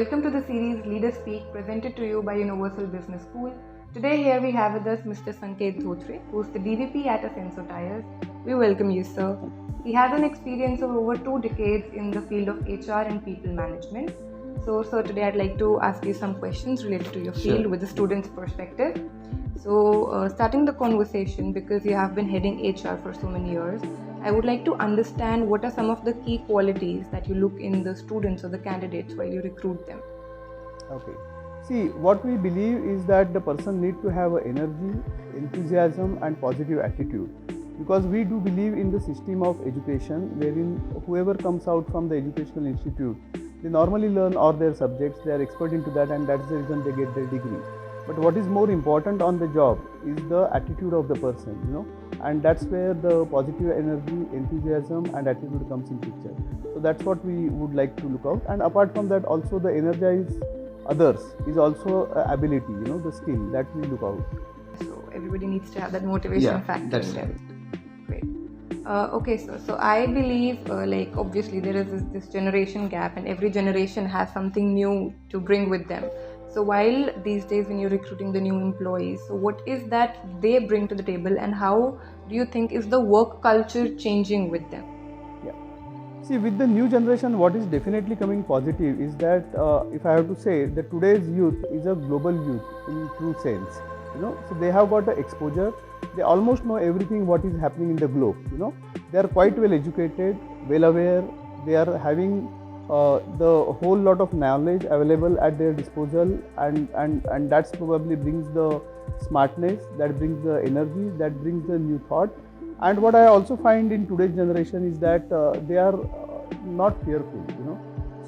Welcome to the series Leaders Speak, presented to you by Universal Business School. Today here we have with us Mr. Sanket Dhotre, who is the DVP at Ascenso Tyres. We welcome you, sir. He has an experience of over 2 decades in the field of HR and people management. So, sir, today I'd like to ask you some questions related to your field with the student's perspective. So, starting the conversation, because you have been heading HR for so many years, I would like to understand what are some of the key qualities that you look in the students or the candidates while you recruit them. Okay. See, what we believe is that the person needs to have energy, enthusiasm and positive attitude. Because we do believe in the system of education wherein whoever comes out from the educational institute, they normally learn all their subjects, they are expert into that, and that's the reason they get their degree. But what is more important on the job is the attitude of the person, and that's where the positive energy, enthusiasm and attitude comes in picture. So that's what we would like to look out. And apart from that, also the energize others is also ability, the skill that we look out. So everybody needs to have that motivation factor. That's in right. them. Great. Okay, so I believe obviously there is this generation gap, and every generation has something new to bring with them. So while these days when you're recruiting the new employees, so what is that they bring to the table, and how do you think is the work culture changing with them? Yeah. See, with the new generation, what is definitely coming positive is that if I have to say that today's youth is a global youth in true sense. So they have got the exposure. They almost know everything what is happening in the globe. They are quite well educated, well aware. They are having the whole lot of knowledge available at their disposal, and that's probably brings the smartness, that brings the energy, that brings the new thought. And what I also find in today's generation is that they are not fearful,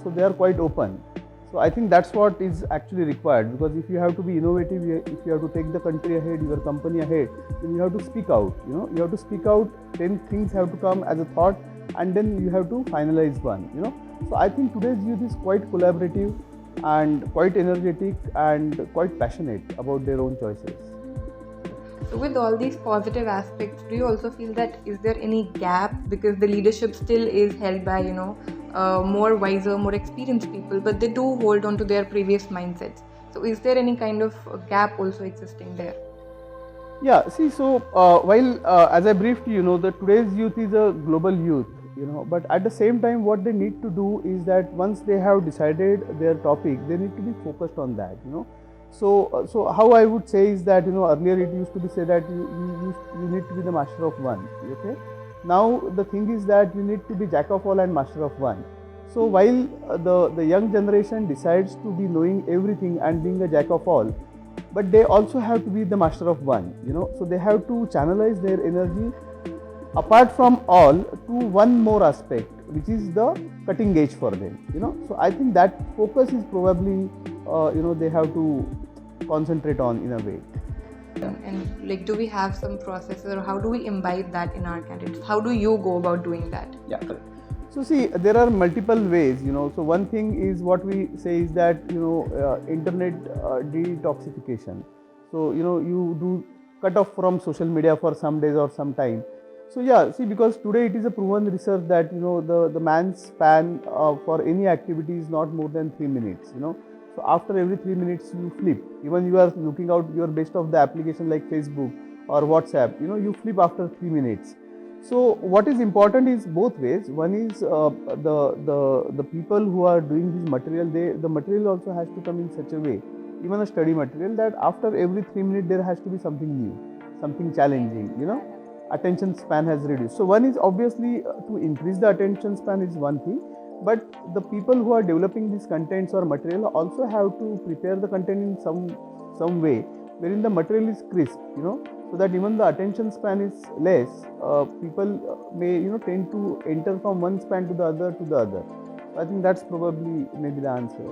so they are quite open. So I think that's what is actually required, because if you have to be innovative, if you have to take the country ahead, your company ahead, then you have to speak out. You have to speak out. 10 things have to come as a thought, and then you have to finalize one. So I think today's youth is quite collaborative and quite energetic and quite passionate about their own choices. So with all these positive aspects, do you also feel that is there any gap, because the leadership still is held by more wiser, more experienced people, but they do hold on to their previous mindsets? So is there any kind of gap also existing there? Yeah, see, so while as I briefed you, that today's youth is a global youth, but at the same time what they need to do is that once they have decided their topic, they need to be focused on that. So how I would say is that earlier it used to be said that you need to be the master of one. Okay. Now the thing is that you need to be jack of all and master of one. So while the young generation decides to be knowing everything and being a jack of all, but they also have to be the master of one. So they have to channelize their energy apart from all to one more aspect, which is the cutting edge for them. So I think that focus is probably they have to concentrate on in a way. And do we have some processes, or how do we imbibe that in our candidates? How do you go about doing that? Yeah, correct. So see, there are multiple ways. So one thing is what we say is that internet detoxification. So you do cut off from social media for some days or some time. So yeah, see, because today it is a proven research that the man's span for any activity is not more than 3 minutes. So after every 3 minutes you flip. Even you are looking out your best of the application like Facebook or WhatsApp, you flip after 3 minutes. So what is important is both ways. One is the people who are doing this material, the material also has to come in such a way, even a study material, that after every 3 minutes there has to be something new, something challenging. Attention span has reduced. So one is obviously to increase the attention span is one thing. But the people who are developing these contents or material also have to prepare the content in some way wherein the material is crisp, so that even the attention span is less. People may tend to enter from one span to the other. So I think that's probably maybe the answer.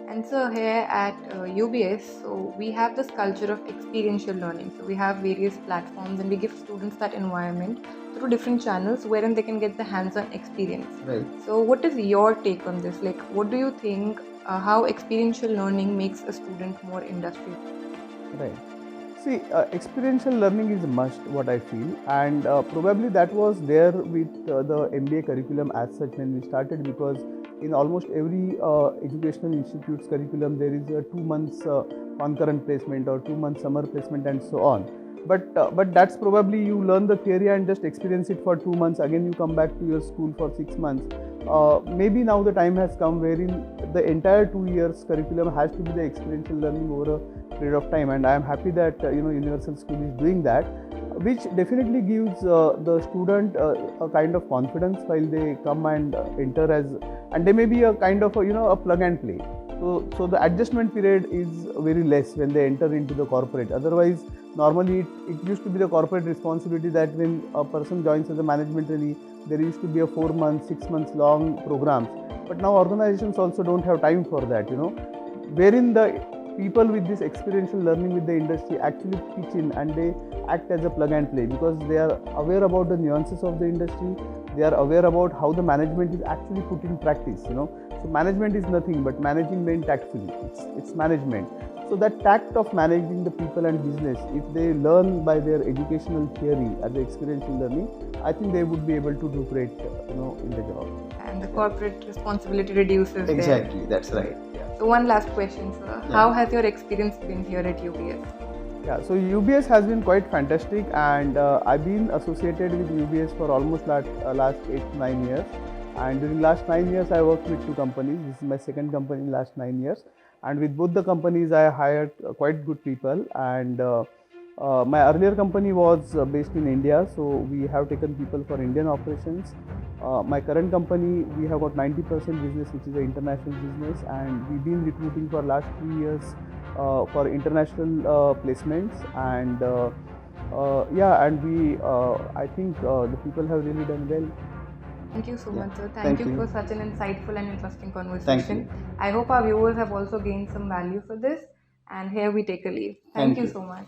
And so here at UBS, so we have this culture of experiential learning. So we have various platforms, and we give students that environment through different channels wherein they can get the hands-on experience. Right. So what is your take on this? What do you think, how experiential learning makes a student more industry? Right. See, experiential learning is a must, what I feel, and probably that was there with the MBA curriculum as such when we started, because in almost every educational institute's curriculum there is a 2 months concurrent placement or 2 months summer placement and so on. But that's probably you learn the theory and just experience it for 2 months. Again, you come back to your school for 6 months. Maybe now the time has come wherein the entire 2 years curriculum has to be the experiential learning over a period of time, and I am happy that Universal School is doing that, which definitely gives the student a kind of confidence while they come and enter as, and they may be a kind of a plug and play. So the adjustment period is very less when they enter into the corporate. Otherwise, normally it used to be the corporate responsibility that when a person joins as a management trainee, there used to be a 4 months, 6 months long programs. But now organizations also don't have time for that, wherein the people with this experiential learning with the industry actually pitch in and they act as a plug and play, because they are aware about the nuances of the industry. They are aware about how the management is actually put in practice. So management is nothing but managing men tactfully. It's management. So that tact of managing the people and business, if they learn by their educational theory as the experiential learning, I think they would be able to do great, in the job. And the corporate responsibility reduces. Exactly, that's right. Yeah. So one last question, sir. Yeah. How has your experience been here at UBS? Yeah, so UBS has been quite fantastic, and I've been associated with UBS for almost last 8 to 9 years. And during last 9 years, I worked with 2 companies. This is my second company in last 9 years. And with both the companies, I hired quite good people. And my earlier company was based in India, so we have taken people for Indian operations. My current company, we have got 90% business, which is an international business, and we've been recruiting for last 3 years for international placements. And I think the people have really done well. Thank you so much, sir. Thank Thank you you. for such an insightful and interesting Thank conversation. you. I hope our viewers have also gained some value for this. And here we take a leave. Thank you so much.